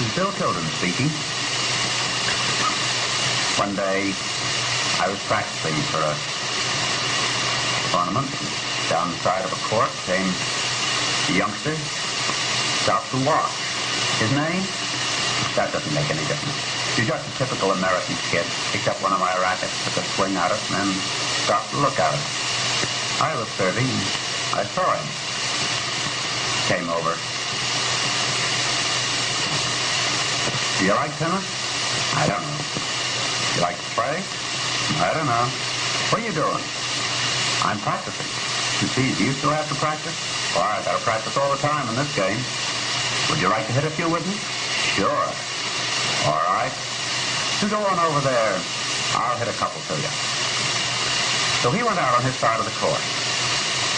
is Bill Tilden speaking. One day, I was practicing for a tournament. Down the side of a court came a youngster, stopped to watch. His name? That doesn't make any difference. He's just a typical American kid. Picked up one of my rackets, took a swing at it, and then stopped to look at it. I was serving, and I saw him. Came over. Do you like tennis? I don't know. You like to play? I don't know. What are you doing? I'm practicing. You see, do you still have to practice? Well, I gotta practice all the time in this game. Would you like to hit a few with me? Sure. All right. You go on over there. I'll hit a couple to you. So he went out on his side of the court.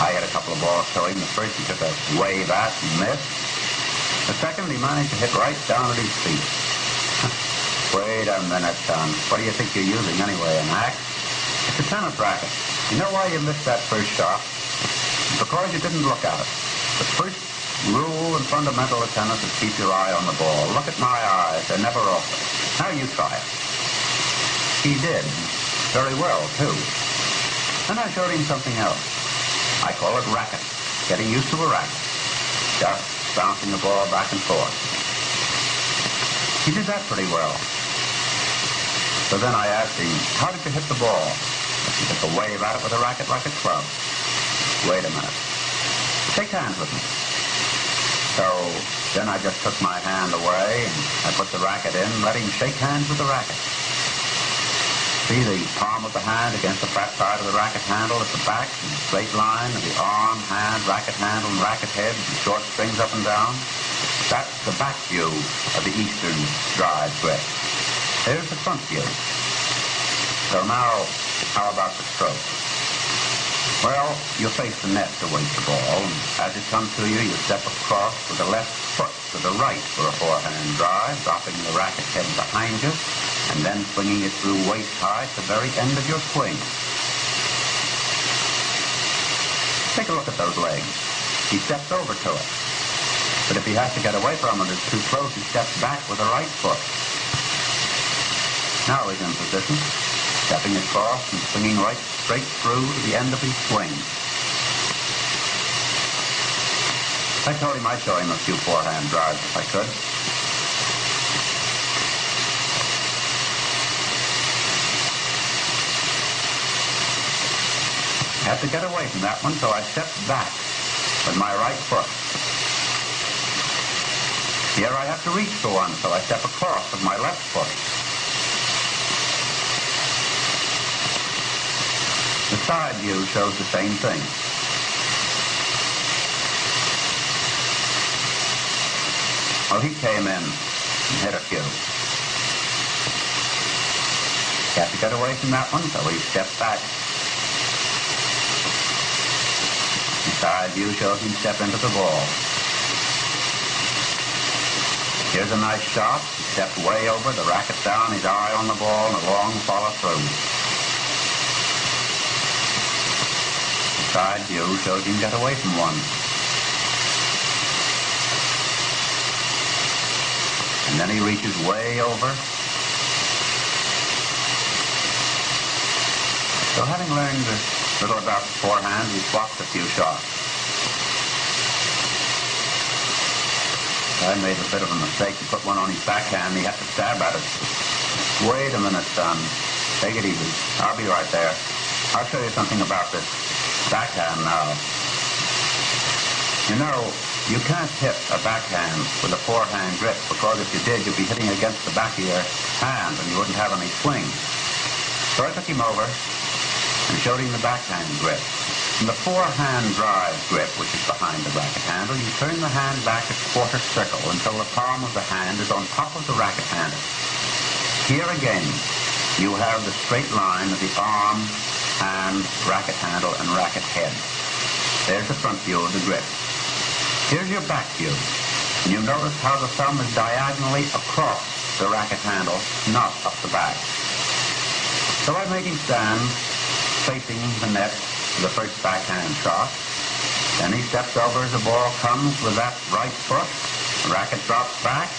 I hit a couple of balls to him. The first he took a wave at and missed. The second he managed to hit right down at his feet. Wait a minute, son. What do you think you're using anyway, an axe? It's a tennis racket. You know why you missed that first shot? Because you didn't look at it. The first rule and fundamental of tennis is keep your eye on the ball. Look at my eyes. They're never off it. Now you try it. He did. Very well, too. Then I showed him something else. I call it racket. Getting used to a racket. Just bouncing the ball back and forth. He did that pretty well. So then I asked him, how did you hit the ball? He took a wave at it with a racket like a club. Wait a minute. Shake hands with me. So then I just took my hand away and I put the racket in and let him shake hands with the racket. See the palm of the hand against the flat side of the racket handle at the back, and the straight line of the arm, hand, racket handle, and racket head, and short strings up and down. That's the back view of the Eastern drive grip. There's the front view. So now, how about the stroke? Well, you face the net to waste the ball, and as it comes to you, you step across with the left foot to the right for a forehand drive, dropping the racket head behind you, and then swinging it through waist high to the very end of your swing. Take a look at those legs. He steps over to it. But if he has to get away from it, it's too close, he steps back with the right foot. Now he's in position, stepping across and swinging right straight through to the end of his swing. I told him I'd show him a few forehand drives if I could. I had to get away from that one, so I stepped back with my right foot. Here I have to reach for one, so I step across with my left foot. The side view shows the same thing. Well, he came in and hit a few. He had to get away from that one, so he stepped back. The side view shows him step into the ball. Here's a nice shot. He stepped way over, the racket down, his eye on the ball, and a long follow through. The side view shows him get away from one. And then he reaches way over. So having learned a little about the forehand, he swapped a few shots. I made a bit of a mistake to put one on his backhand. He had to stab at it. Wait a minute, son. Take it easy. I'll be right there. I'll show you something about this backhand now. You know, you can't hit a backhand with a forehand grip, because if you did, you'd be hitting against the back of your hand and you wouldn't have any swing. So I took him over and showed him the backhand grip. In the forehand drive grip, which is behind the racket handle, you turn the hand back a quarter circle until the palm of the hand is on top of the racket handle. Here again, you have the straight line of the arm, hand, racket handle, and racket head. There's the front view of the grip. Here's your back view. And you notice how the thumb is diagonally across the racket handle, not up the back. So I made him stand facing the net for the first backhand shot. Then he steps over as the ball comes with that right foot. The racket drops back.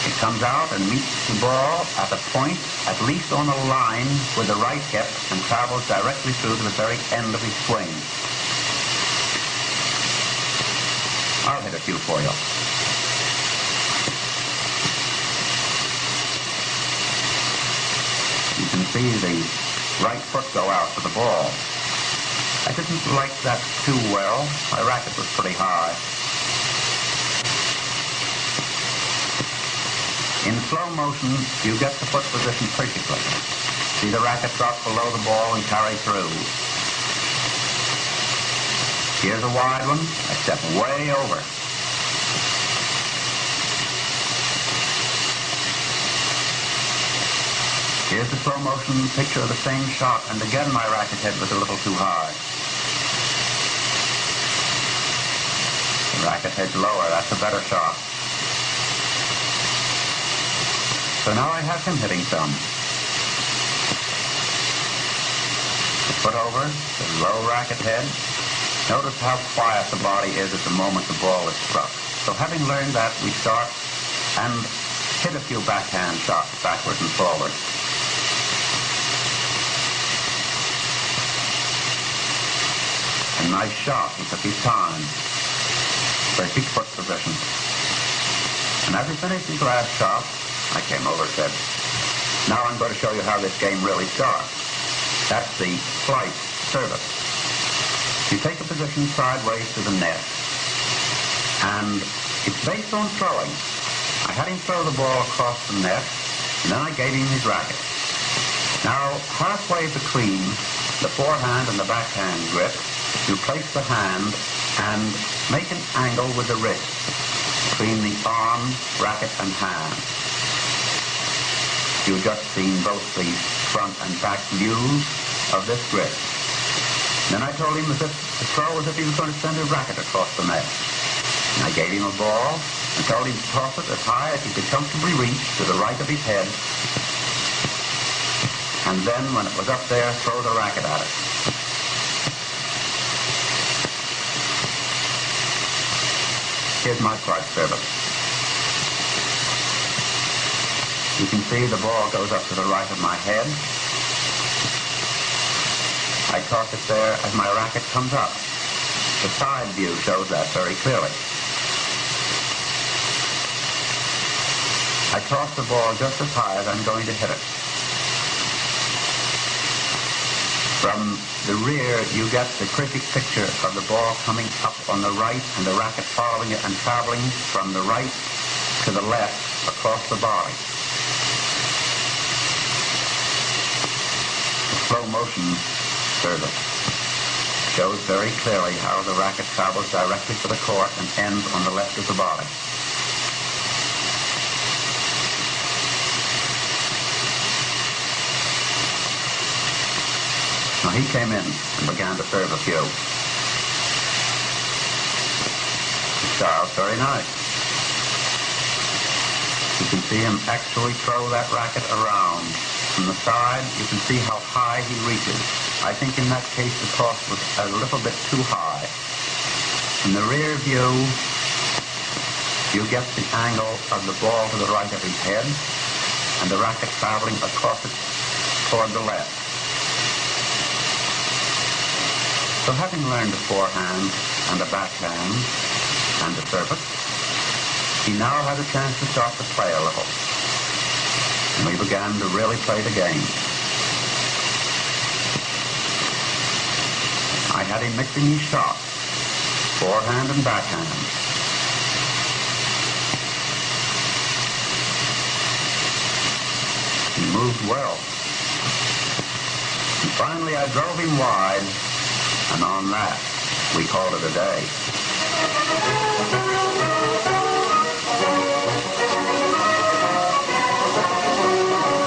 It comes out and meets the ball at a point, at least on a line with the right hip, and travels directly through to the very end of his swing. I'll hit a few for you. You can see the right foot go out to the ball. I didn't like that too well. My racket was pretty high. In slow motion, you get the foot position perfectly. See the racket drop below the ball and carry through. Here's a wide one. I step way over. Here's the slow motion picture of the same shot, and again my racket head was a little too high. The racket head's lower. That's a better shot. So now I have him hitting some. The foot over, the low racket head. Notice how quiet the body is at the moment the ball is struck. So having learned that, we start and hit a few backhand shots backwards and forward. A nice shot. He took his time. Perfect foot position. And as he finished his last shot, I came over and said, now I'm going to show you how this game really starts. That's the flight service. You take a position sideways to the net, and it's based on throwing. I had him throw the ball across the net, and then I gave him his racket. Now, halfway between the forehand and the backhand grip, you place the hand and make an angle with the wrist between the arm, racket, and hand. You've just seen both the front and back views of this grip. Then I told him to throw as if he was going to send a racket across the net. And I gave him a ball and told him to toss it as high as he could comfortably reach to the right of his head. And then, when it was up there, throw the racket at it. Here's my flight service. You can see the ball goes up to the right of my head. I toss it there as my racket comes up. The side view shows that very clearly. I toss the ball just as high as I'm going to hit it. From the rear, you get the perfect picture of the ball coming up on the right and the racket following it and traveling from the right to the left across the body. The slow motion service shows very clearly how the racket travels directly to the court and ends on the left of the body. Now he came in and began to serve a few. The style's very nice. You can see him actually throw that racket around. From the side, you can see how high he reaches. I think in that case the toss was a little bit too high. In the rear view, you get the angle of the ball to the right of his head and the racket traveling across it toward the left. So having learned the forehand and the backhand and the service, he now had a chance to start to play a little. And we began to really play the game. I had him mixing his shots, forehand and backhand. He moved well. And finally I drove him wide, and on that, we called it a day.